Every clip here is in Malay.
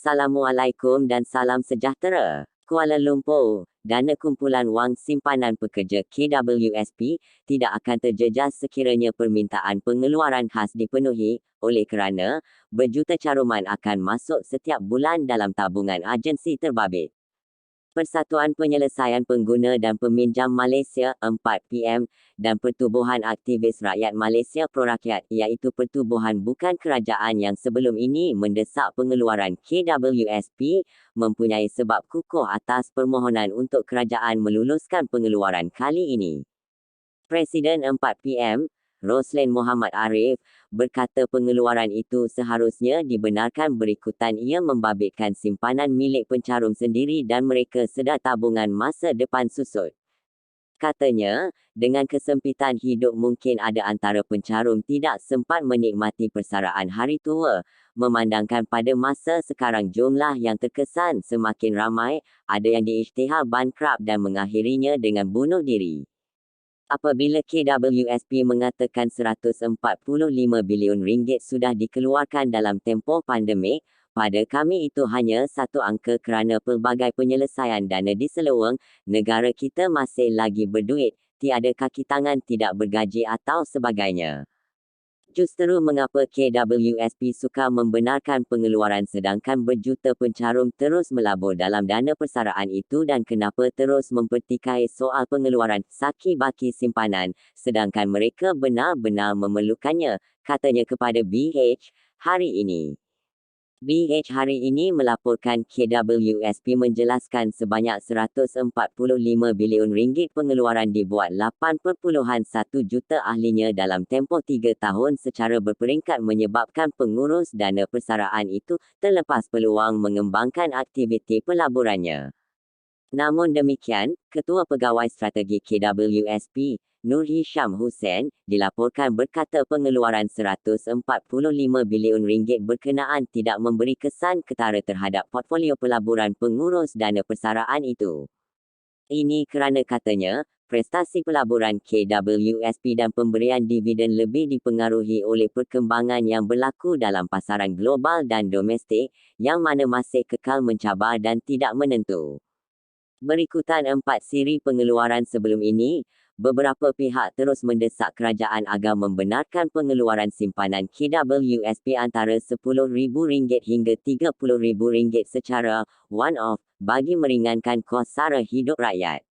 Assalamualaikum dan salam sejahtera. Kuala Lumpur, dana kumpulan wang simpanan pekerja KWSP tidak akan terjejas sekiranya permintaan pengeluaran khas dipenuhi, oleh kerana berjuta caruman akan masuk setiap bulan dalam tabungan agensi terbabit. Persatuan Penyelesaian Pengguna dan Peminjam Malaysia 4PM dan Pertubuhan Aktivis Rakyat Malaysia Prorakyat iaitu pertubuhan bukan kerajaan yang sebelum ini mendesak pengeluaran KWSP mempunyai sebab kukuh atas permohonan untuk kerajaan meluluskan pengeluaran kali ini. Presiden 4PM, Roslin Mohammad Arif, berkata pengeluaran itu seharusnya dibenarkan berikutan ia membabitkan simpanan milik pencarum sendiri dan mereka sedar tabungan masa depan susut. Katanya, dengan kesempitan hidup mungkin ada antara pencarum tidak sempat menikmati persaraan hari tua, memandangkan pada masa sekarang jumlah yang terkesan semakin ramai, ada yang diisytihar bankrupt dan mengakhirinya dengan bunuh diri. Apabila KWSP mengatakan 145 bilion ringgit sudah dikeluarkan dalam tempoh pandemik, pada kami itu hanya satu angka kerana pelbagai penyelesaian dana diseluruh negara kita masih lagi berduit, tiada kaki tangan tidak bergaji atau sebagainya. Justeru mengapa KWSP suka membenarkan pengeluaran sedangkan berjuta pencarum terus melabur dalam dana persaraan itu dan kenapa terus mempertikai soal pengeluaran saki-baki simpanan sedangkan mereka benar-benar memerlukannya, katanya kepada BH hari ini. BH hari ini melaporkan KWSP menjelaskan sebanyak 145 bilion ringgit pengeluaran dibuat 8.1 juta ahlinya dalam tempoh 3 tahun secara berperingkat menyebabkan pengurus dana persaraan itu terlepas peluang mengembangkan aktiviti pelaburannya. Namun demikian, Ketua Pegawai Strategi KWSP, Nur Hisham Hussein, dilaporkan berkata pengeluaran 145 bilion ringgit berkenaan tidak memberi kesan ketara terhadap portfolio pelaburan pengurus dana persaraan itu. Ini kerana katanya, prestasi pelaburan KWSP dan pemberian dividen lebih dipengaruhi oleh perkembangan yang berlaku dalam pasaran global dan domestik, yang mana masih kekal mencabar dan tidak menentu. Berikutan 4 siri pengeluaran sebelum ini, beberapa pihak terus mendesak kerajaan agar membenarkan pengeluaran simpanan KWSP antara RM10,000 hingga RM30,000 secara one-off bagi meringankan kos sara hidup rakyat.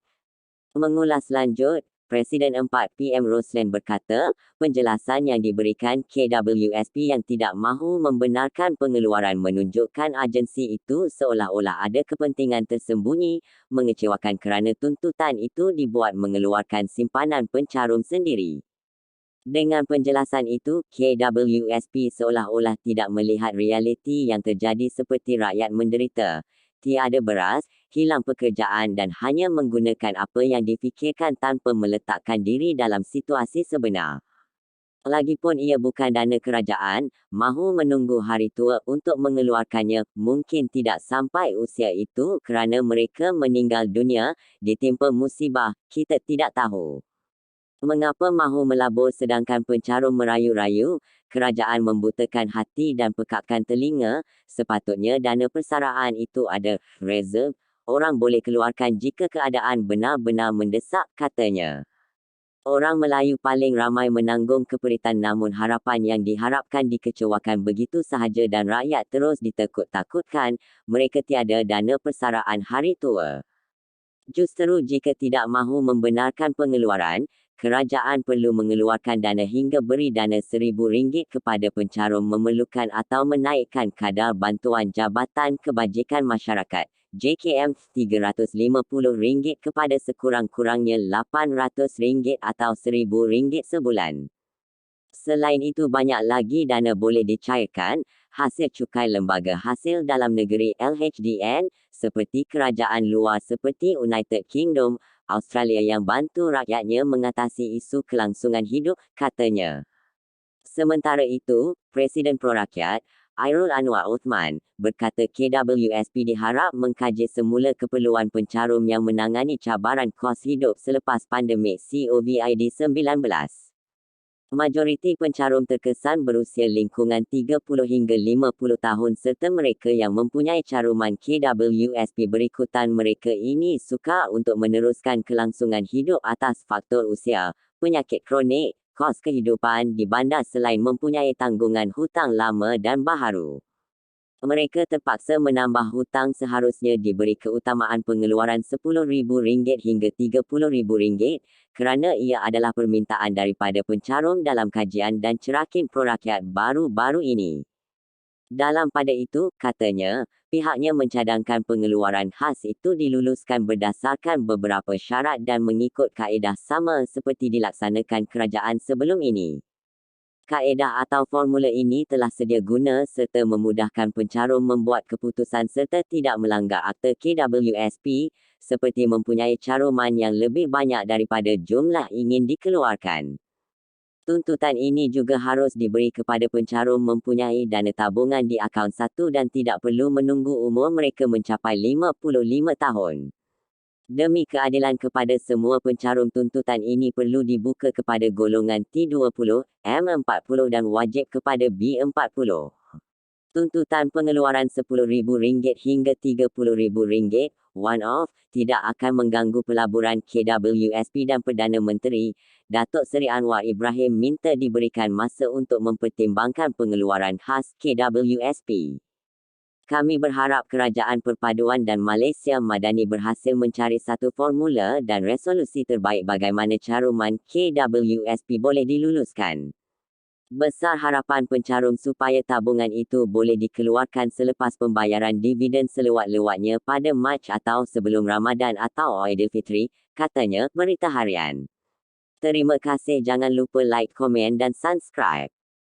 Mengulas lanjut, Presiden 4PM Roslin berkata, penjelasan yang diberikan KWSP yang tidak mahu membenarkan pengeluaran menunjukkan agensi itu seolah-olah ada kepentingan tersembunyi, mengecewakan kerana tuntutan itu dibuat mengeluarkan simpanan pencarum sendiri. Dengan penjelasan itu, KWSP seolah-olah tidak melihat realiti yang terjadi seperti rakyat menderita. Tiada beras, hilang pekerjaan dan hanya menggunakan apa yang difikirkan tanpa meletakkan diri dalam situasi sebenar. Lagipun ia bukan dana kerajaan, mahu menunggu hari tua untuk mengeluarkannya, mungkin tidak sampai usia itu kerana mereka meninggal dunia, ditimpa musibah, kita tidak tahu. Mengapa mahu melabur sedangkan pencarum merayu-rayu? Kerajaan membutakan hati dan pekakkan telinga, sepatutnya dana persaraan itu ada reserve, orang boleh keluarkan jika keadaan benar-benar mendesak, katanya. Orang Melayu paling ramai menanggung keperitan namun harapan yang diharapkan dikecewakan begitu sahaja dan rakyat terus ditakut-takutkan, mereka tiada dana persaraan hari tua. Justeru jika tidak mahu membenarkan pengeluaran, kerajaan perlu mengeluarkan dana hingga beri dana RM1,000 kepada pencarum memerlukan atau menaikkan kadar bantuan Jabatan Kebajikan Masyarakat JKM RM350 kepada sekurang-kurangnya RM800 atau RM1,000 sebulan. Selain itu banyak lagi dana boleh dicairkan, hasil cukai lembaga hasil dalam negeri LHDN, seperti kerajaan luar seperti United Kingdom, Australia yang bantu rakyatnya mengatasi isu kelangsungan hidup, katanya. Sementara itu, Presiden Prorakyat, Airul Anwar Uthman, berkata KWSP diharap mengkaji semula keperluan pencarum yang menangani cabaran kos hidup selepas pandemik COVID-19. Majoriti pencarum terkesan berusia lingkungan 30 hingga 50 tahun serta mereka yang mempunyai caruman KWSP berikutan mereka ini sukar untuk meneruskan kelangsungan hidup atas faktor usia, penyakit kronik, kos kehidupan di bandar selain mempunyai tanggungan hutang lama dan baharu. Mereka terpaksa menambah hutang seharusnya diberi keutamaan pengeluaran RM10,000 hingga RM30,000 kerana ia adalah permintaan daripada pencarum dalam kajian dan cerakin prorakyat baru-baru ini. Dalam pada itu, katanya, pihaknya mencadangkan pengeluaran khas itu diluluskan berdasarkan beberapa syarat dan mengikut kaedah sama seperti dilaksanakan kerajaan sebelum ini. Kaedah atau formula ini telah sedia guna serta memudahkan pencarum membuat keputusan serta tidak melanggar akta KWSP, seperti mempunyai caruman yang lebih banyak daripada jumlah ingin dikeluarkan. Tuntutan ini juga harus diberi kepada pencarum mempunyai dana tabungan di akaun satu dan tidak perlu menunggu umur mereka mencapai 55 tahun. Demi keadilan kepada semua pencarum, tuntutan ini perlu dibuka kepada golongan T20, M40 dan wajib kepada B40. Tuntutan pengeluaran RM10,000 hingga RM30,000, one-off, tidak akan mengganggu pelaburan KWSP dan Perdana Menteri, Datuk Seri Anwar Ibrahim minta diberikan masa untuk mempertimbangkan pengeluaran khas KWSP. Kami berharap Kerajaan Perpaduan dan Malaysia Madani berhasil mencari satu formula dan resolusi terbaik bagaimana caruman KWSP boleh diluluskan. Besar harapan pencarum supaya tabungan itu boleh dikeluarkan selepas pembayaran dividen selewat-lewatnya pada Mac atau sebelum Ramadan atau Aidilfitri, katanya Berita Harian. Terima kasih, jangan lupa like, komen dan subscribe.